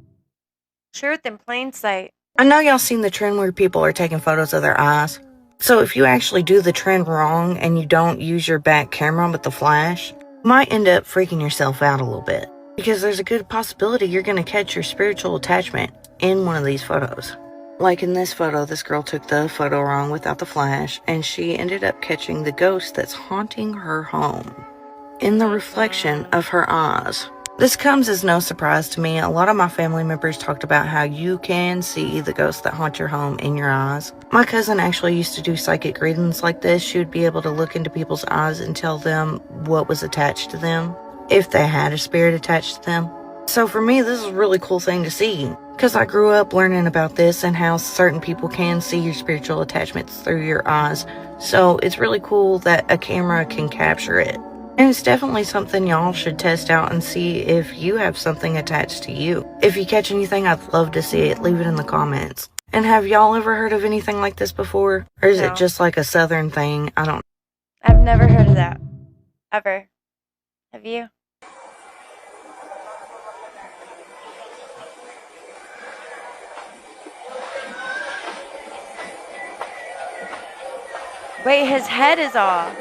Truth in plain sight. I know y'all seen the trend where people are taking photos of their eyes. So if you actually do the trend wrong and you don't use your back camera with the flash, you might end up freaking yourself out a little bit. Because there's a good possibility you're going to catch your spiritual attachment in one of these photos. Like in this photo, this girl took the photo wrong without the flash, and she ended up catching the ghost that's haunting her home in the reflection of her eyes. This comes as no surprise to me. A lot of my family members talked about how you can see the ghosts that haunt your home in your eyes. My cousin actually used to do psychic readings like this. She would be able to look into people's eyes and tell them what was attached to them, if they had a spirit attached to them. So for me, this is a really cool thing to see, because I grew up learning about this and how certain people can see your spiritual attachments through your eyes. So it's really cool that a camera can capture it. And it's definitely something y'all should test out and see if you have something attached to you. If you catch anything, I'd love to see it. Leave it in the comments. And have y'all ever heard of anything like this before? Or is it just like a southern thing? I don't know. I've never heard of that. Ever. Have you? Wait, his head is off.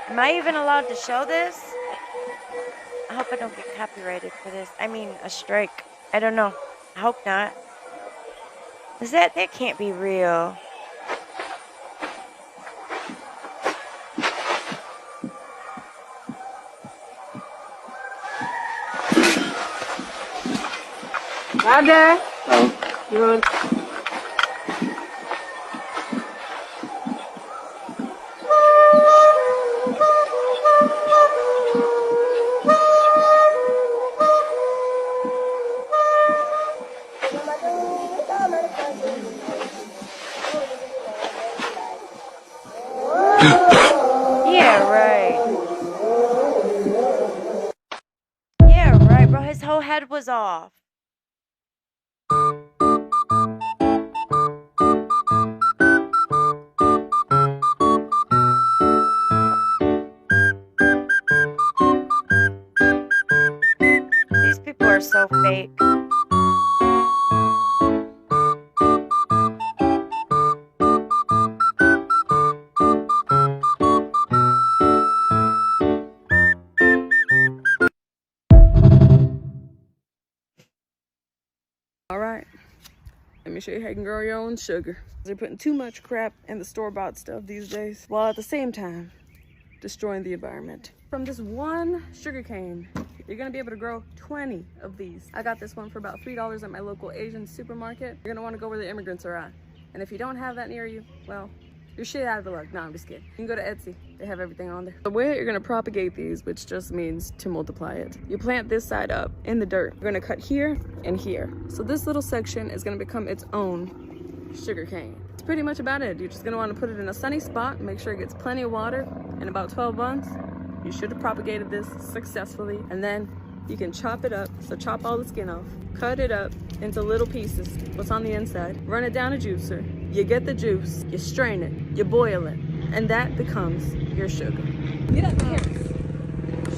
Am I even allowed to show this? I hope I don't get copyrighted for this. I mean, a strike. I don't know. I hope not. That can't be real. Hi there. You want... Yeah, right. Yeah, right, bro. His whole head was off. These people are so fake. Alright, let me show you how you can grow your own sugar. They're putting too much crap in the store-bought stuff these days, while at the same time destroying the environment. From this one sugarcane, you're gonna be able to grow 20 of these. I got this one for about $3 at my local Asian supermarket. You're gonna wanna go where the immigrants are at. And if you don't have that near you, well, you're shit out of the luck. No, I'm just kidding. You can go to Etsy. They have everything on there. The way you're gonna propagate these, which just means to multiply it, you plant this side up in the dirt. You're gonna cut here and here. So this little section is gonna become its own sugar cane. That's pretty much about it. You're just gonna wanna put it in a sunny spot, make sure it gets plenty of water. In about 12 months, you should have propagated this successfully. And then you can chop it up. So chop all the skin off, cut it up into little pieces, what's on the inside, run it down a juicer. You get the juice, you strain it, you boil it, and that becomes your sugar. Get up here.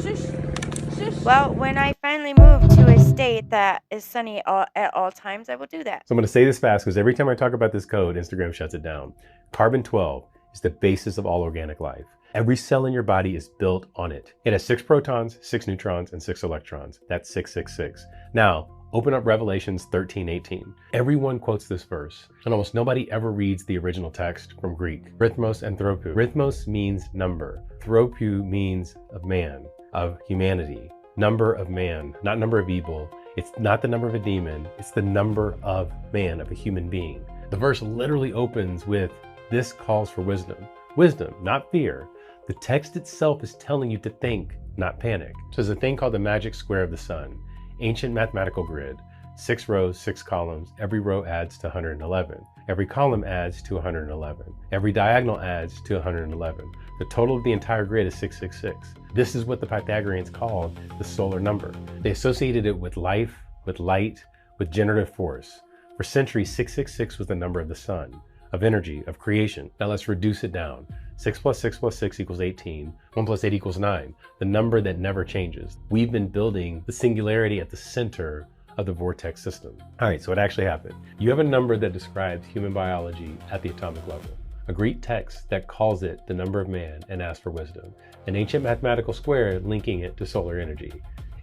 Shush. Shush. Well, when I finally move to a state that is sunny at all times, I will do that. So I'm going to say this fast because every time I talk about this code, Instagram shuts it down. Carbon-12 is the basis of all organic life. Every cell in your body is built on it. It has 6 protons, 6 neutrons, and 6 electrons. That's 666. Now, open up Revelations 13:18. Everyone quotes this verse, and almost nobody ever reads the original text from Greek. Rhythmos and thropou. Rhythmos means number. Thropou means of man, of humanity. Number of man, not number of evil. It's not the number of a demon. It's the number of man, of a human being. The verse literally opens with, this calls for wisdom. Wisdom, not fear. The text itself is telling you to think, not panic. So there's a thing called the magic square of the sun. Ancient mathematical grid, 6 rows, 6 columns. Every row adds to 111. Every column adds to 111. Every diagonal adds to 111. The total of the entire grid is 666. This is what the Pythagoreans called the solar number. They associated it with life, with light, with generative force. For centuries, 666 was the number of the sun, of energy, of creation. Now let's reduce it down. 6 plus 6 plus 6 equals 18. 1 plus 8 equals 9. The number that never changes. We've been building the singularity at the center of the vortex system. All right, so what actually happened? You have a number that describes human biology at the atomic level. A Greek text that calls it the number of man and asks for wisdom. An ancient mathematical square linking it to solar energy.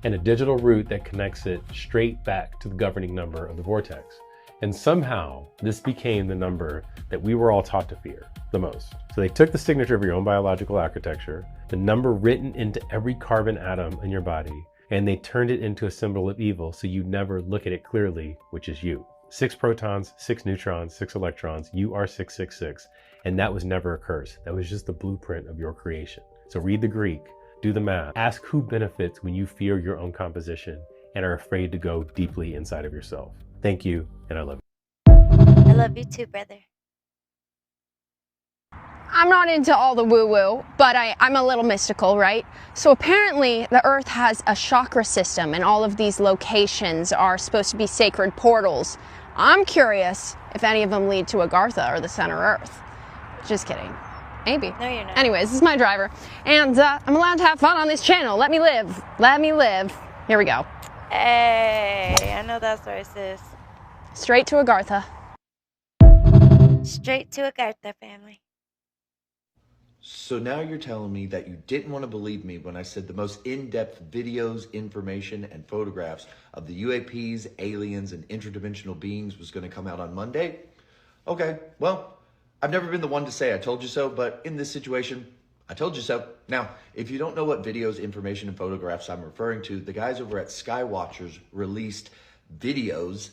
And a digital root that connects it straight back to the governing number of the vortex. And somehow, this became the number that we were all taught to fear the most. So they took the signature of your own biological architecture, the number written into every carbon atom in your body, and they turned it into a symbol of evil so you never look at it clearly, which is you. 6 protons, 6 neutrons, 6 electrons, you are 666. And that was never a curse. That was just the blueprint of your creation. So read the Greek, do the math, ask who benefits when you fear your own composition and are afraid to go deeply inside of yourself. Thank you, and I love you. I love you too, brother. I'm not into all the woo-woo, but I'm a little mystical, right? So apparently the Earth has a chakra system and all of these locations are supposed to be sacred portals. I'm curious if any of them lead to Agartha or the center Earth. Just kidding. Maybe. No, you're not. Anyways, this is my driver, and I'm allowed to have fun on this channel. Let me live. Let me live. Here we go. Hey, I know that story, sis. Straight to Agartha. Straight to Agartha, family. So now you're telling me that you didn't want to believe me when I said the most in-depth videos, information, and photographs of the UAPs, aliens, and interdimensional beings was going to come out on Monday? Okay, well, I've never been the one to say I told you so, but in this situation, I told you so. Now, if you don't know what videos, information, and photographs I'm referring to, the guys over at Skywatchers released videos,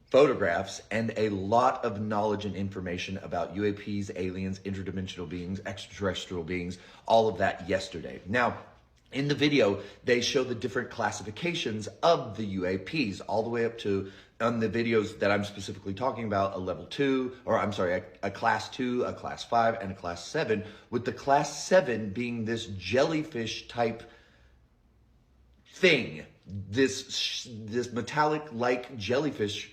photographs, and a lot of knowledge and information about UAPs, aliens, interdimensional beings, extraterrestrial beings, all of that yesterday. Now, in the video, they show the different classifications of the UAPs, all the way up to, on the videos that I'm specifically talking about, a level 2, or I'm sorry, a class 2, a class 5, and a class 7, with the class 7 being this jellyfish type thing, this metallic-like jellyfish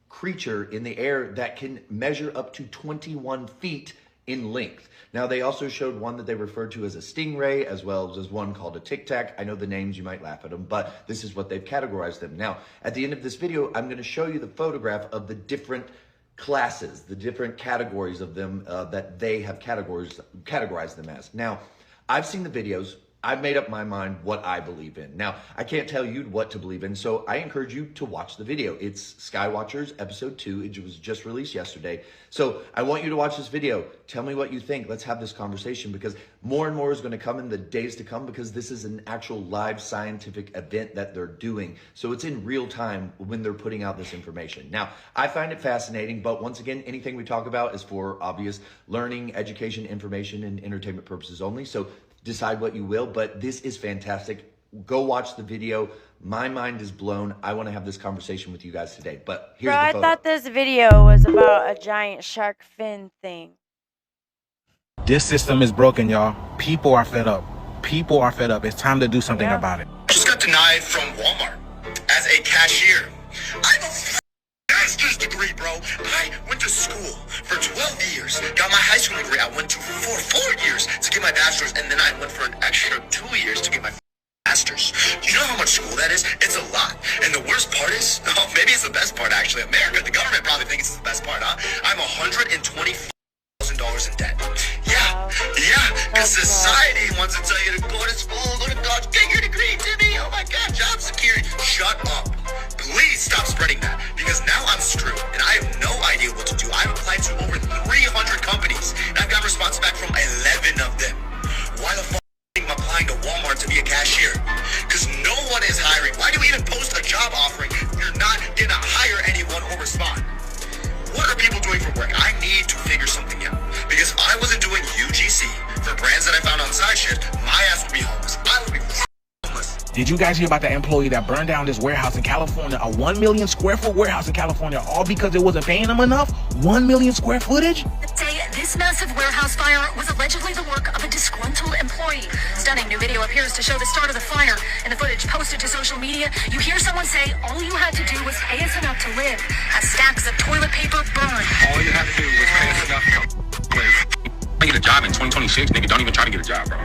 creature in the air that can measure up to 21 feet in length. Now, they also showed one that they referred to as a stingray, as well as one called a tic tac. I know the names, you might laugh at them, but this is what they've categorized them. Now, at the end of this video, I'm going to show you the photograph of the different classes, the different categories of them that they have categorized them as. Now, I've seen the videos. I've made up my mind what I believe in. Now, I can't tell you what to believe in, so I encourage you to watch the video. It's Skywatchers episode 2. It was just released yesterday. So I want you to watch this video. Tell me what you think. Let's have this conversation, because more and more is going to come in the days to come, because this is an actual live scientific event that they're doing. So it's in real time when they're putting out this information. Now, I find it fascinating, but once again, anything we talk about is for obvious learning, education, information, and entertainment purposes only. So decide what you will, but this is fantastic. Go watch the video. My mind is blown. I want to have this conversation with you guys today, but here's Bro, the I photo. thought this video was about a giant shark fin thing. This system is broken, y'all. People are fed up. People are fed up. It's time to do something about it. Just got denied from Walmart as a cashier. I have a master's degree, bro. I went to school for 12 years, got my high school degree. I went to for 4 years to get my bachelor's, and then I went for an extra 2 years to get my master's. You know how much school that is? It's a lot. And the worst part is, oh, maybe it's the best part actually. America, the government probably thinks it's the best part, huh? I'm $120,000 in debt. Yeah, because society wants to tell you to go to school, go to college, get your degree, Timmy. Oh my God, job security. Shut up. Please stop spreading that, because now I'm screwed and I have no idea what to do. I've applied to over 300 companies and I've got response back from 11 of them. Why the fuck am I applying to Walmart to be a cashier? Because no one is hiring. Why do we even post a job offering if you're not gonna hire anyone or respond? What are people doing for work? I need to figure something out, because if I wasn't doing UGC for brands that I found on side shift, my ass would be homeless. I would be homeless. Did you guys hear about the employee that burned down this warehouse in California, a 1 million square foot warehouse in California, all because it wasn't paying them enough? 1 million square footage? This massive warehouse fire was allegedly the work of a disgruntled employee. Stunning new video appears to show the start of the fire. In the footage posted to social media, you hear someone say all you had to do was pay us enough to live, as stacks of toilet paper burned. All you had to do was pay us enough to live. I get a job in 2026, nigga, don't even try to get a job, bro.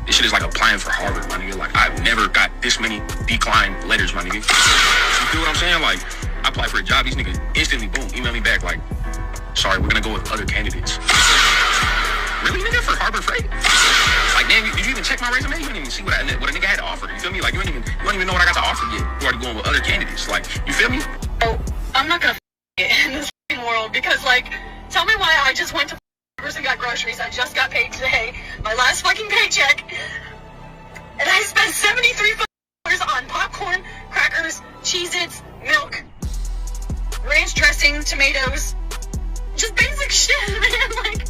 This shit is like applying for Harvard, my nigga. Like, I've never got this many declined letters, my nigga. You feel what I'm saying? Like, I apply for a job, these niggas instantly, boom, email me back, like, sorry, we're gonna go with other candidates. Really, nigga, for Harbor Freight? Like, damn, did you even check my resume? You didn't even see what a nigga had to offer. You feel me? Like, you don't even know what I got to offer yet. You already going with other candidates. Like, you feel me? Oh, I'm not gonna get in this world, because, like, tell me why I just went to and got groceries. I just got paid today, my last fucking paycheck, and I spent $73 on popcorn, crackers, Cheez-Its, milk, ranch dressing, tomatoes, just basic shit, man. Like,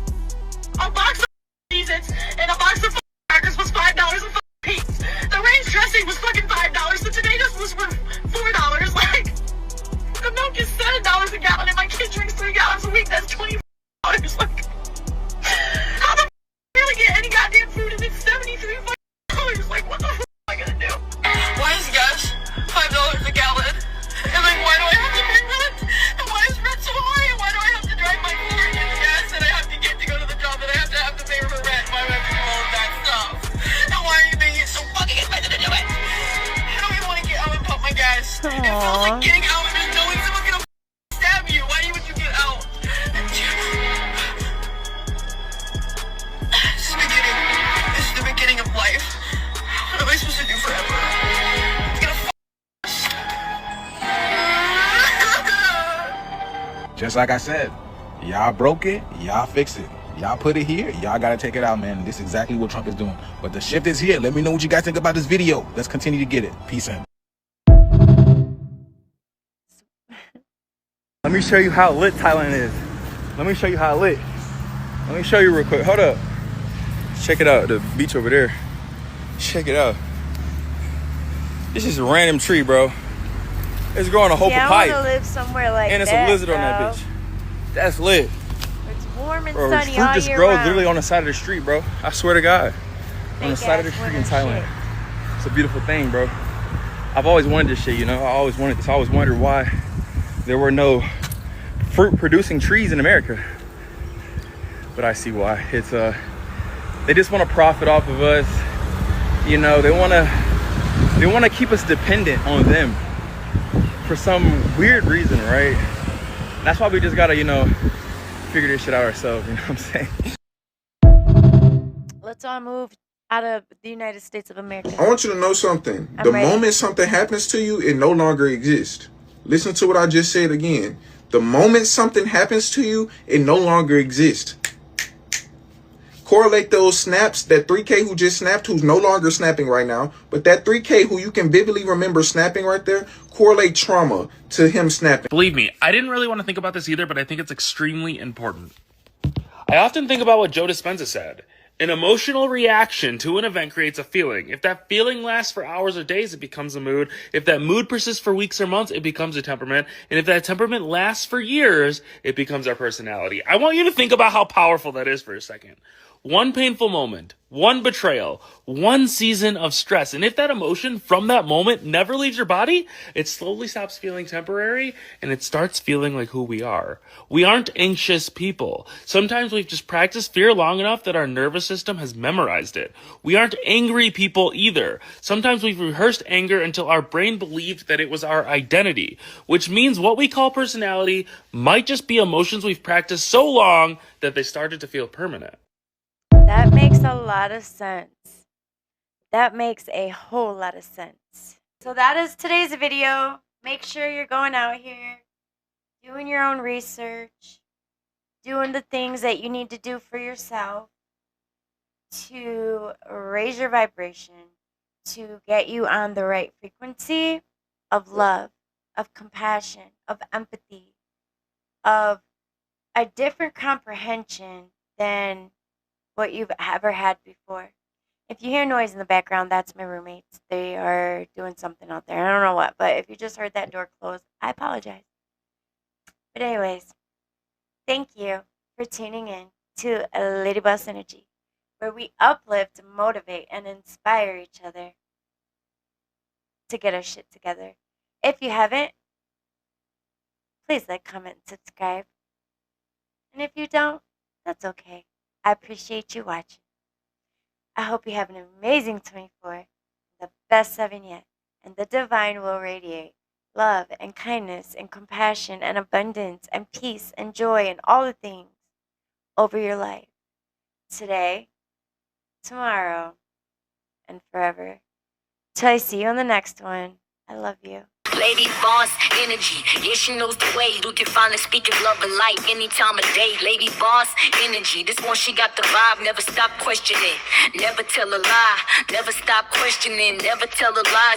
a box of Cheez-Its and a box of crackers was $5 a piece. The ranch dressing was fucking $5. The tomatoes was worth $4. Like, the milk is $7 a gallon, and my kid drinks 3 gallons a week. That's $20. Like, how the really get any goddamn food and it's $73? Like, what the fuck am I gonna do? Why is gas $5 a gallon? And like, why do I have to pay rent? And why is rent so high? And why do I have to drive my car and get gas that I have to get to go to the job that I have to pay for rent? Why do I have to do all of that stuff? And why are you making it so fucking expensive to do it? I don't even want to get out and pump my gas. It feels like getting out and just knowing someone's gonna stab you. Why would you get out? This is the beginning of life. What am I supposed to do forever? Just like I said, y'all broke it, y'all fix it. Y'all put it here, y'all gotta take it out, man. This is exactly what Trump is doing. But the shift is here. Let me know what you guys think about this video. Let's continue to get it. Peace out. Let me show you how lit Thailand is. Let me show you how lit. Let me show you real quick. Hold up. Check it out, the beach over there. Check it out. This is a random tree, bro. It's growing a whole papaya. I want to live somewhere like that. And it's a lizard on that bitch. That's lit. It's warm and Bro, sunny fruit all just year grows round. literally on the side of the street, bro. I swear to God. On the side of the street in Thailand. It's a beautiful thing, bro. I've always wanted this shit, you know. I always wanted this. I always wondered why there were no fruit-producing trees in America. But I see why. It's they just want to profit off of us. You know, they want to keep us dependent on them for some weird reason, right? And that's why we just gotta, you know, figure this shit out ourselves. You know what I'm saying? Let's all move out of the United States of America. I want you to know something. I'm The ready. moment something happens to you, it no longer exists. Listen to what I just said again. The moment something happens to you, it no longer exists. Correlate those snaps, that 3K who just snapped, who's no longer snapping right now, but that 3K who you can vividly remember snapping right there, correlate trauma to him snapping. Believe me, I didn't really want to think about this either, but I think it's extremely important. I often think about what Joe Dispenza said. An emotional reaction to an event creates a feeling. If that feeling lasts for hours or days, it becomes a mood. If that mood persists for weeks or months, it becomes a temperament. And if that temperament lasts for years, it becomes our personality. I want you to think about how powerful that is for a second. One painful moment, one betrayal, one season of stress. And if that emotion from that moment never leaves your body, it slowly stops feeling temporary and it starts feeling like who we are. We aren't anxious people. Sometimes we've just practiced fear long enough that our nervous system has memorized it. We aren't angry people either. Sometimes we've rehearsed anger until our brain believed that it was our identity, which means what we call personality might just be emotions we've practiced so long that they started to feel permanent. That makes a lot of sense. That makes a whole lot of sense. So that is today's video. Make sure you're going out here, doing your own research, doing the things that you need to do for yourself to raise your vibration, to get you on the right frequency of love, of compassion, of empathy, of a different comprehension than what you've ever had before. If you hear noise in the background, that's my roommates. They are doing something out there. I don't know what, but if you just heard that door close, I apologize. But anyways, thank you for tuning in to Lady Boss Energy, where we uplift, motivate, and inspire each other to get our shit together. If you haven't, please like, comment, and subscribe. And if you don't, that's okay. I appreciate you watching. I hope you have an amazing 24, the best 7 yet, and the divine will radiate love and kindness and compassion and abundance and peace and joy and all the things over your life. Today, tomorrow, and forever. Till I see you on the next one. I love you. Lady Boss Energy, yeah, she knows the way. You can finally speak of love and light any time of day. Lady Boss Energy, this one she got the vibe. Never stop questioning, never tell a lie. Never stop questioning, never tell a lie.